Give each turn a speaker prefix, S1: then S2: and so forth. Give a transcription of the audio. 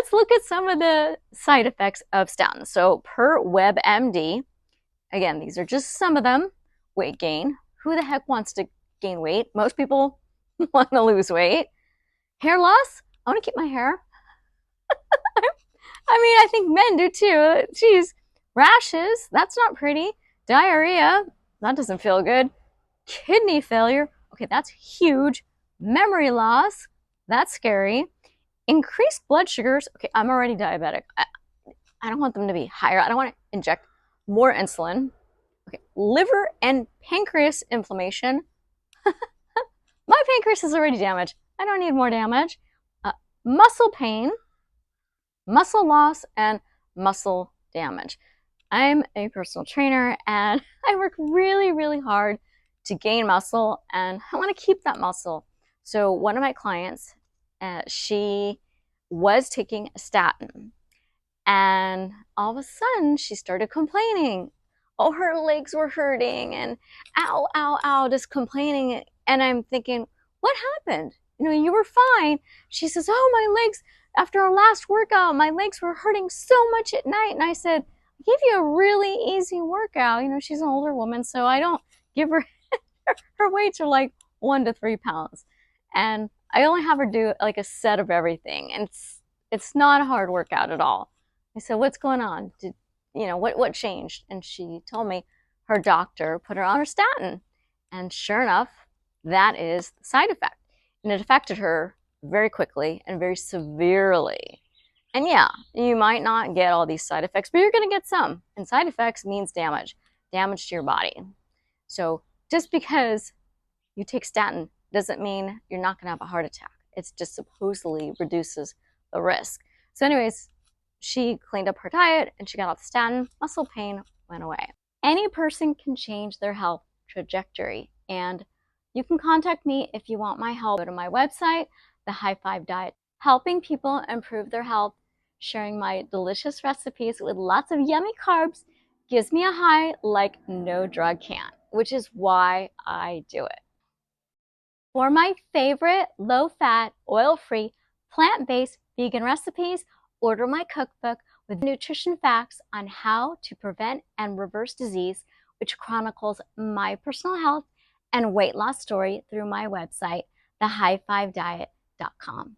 S1: let's look at some of the side effects of statins. So per WebMD, again, these are just some of them. Weight gain. Who the heck wants to gain weight? Most people want to lose weight. Hair loss. I want to keep my hair. I mean, I think men do too. Geez. Rashes. That's not pretty. Diarrhea. That doesn't feel good. Kidney failure. Okay, that's huge. Memory loss. That's scary. Increased blood sugars. Okay, I'm already diabetic. I don't want them to be higher. I don't want to inject more insulin. Okay, liver and pancreas inflammation. My pancreas is already damaged. I don't need more damage. Muscle pain, muscle loss, and muscle damage. I'm a personal trainer and I work really, really hard to gain muscle, and I want to keep that muscle. So one of my clients, she was taking a statin, and all of a sudden she started complaining. Oh, her legs were hurting and ow, ow, ow, just complaining. And I'm thinking, what happened? You know, you were fine. She says, oh, my legs, after our last workout, my legs were hurting so much at night. And I said, I gave you a really easy workout. You know, she's an older woman, so I don't give her, her weights are like 1 to 3 pounds. And I only have her do like a set of everything. And it's not a hard workout at all. I said, what's going on? What changed? And she told me her doctor put her on her statin. And sure enough, that is the side effect. And it affected her very quickly and very severely. And yeah, you might not get all these side effects, but you're going to get some. And side effects means damage to your body. So just because you take statin doesn't mean you're not going to have a heart attack. It just supposedly reduces the risk. So anyways, she cleaned up her diet and she got off the statin. Muscle pain went away. Any person can change their health trajectory, and you can contact me if you want my help. Go to my website, The High Five Diet, helping people improve their health, sharing my delicious recipes with lots of yummy carbs gives me a high like no drug can, which is why I do it. For my favorite low-fat, oil-free, plant-based vegan recipes, order my cookbook with nutrition facts on how to prevent and reverse disease, which chronicles my personal health and weight loss story through my website, thehighfivediet.com.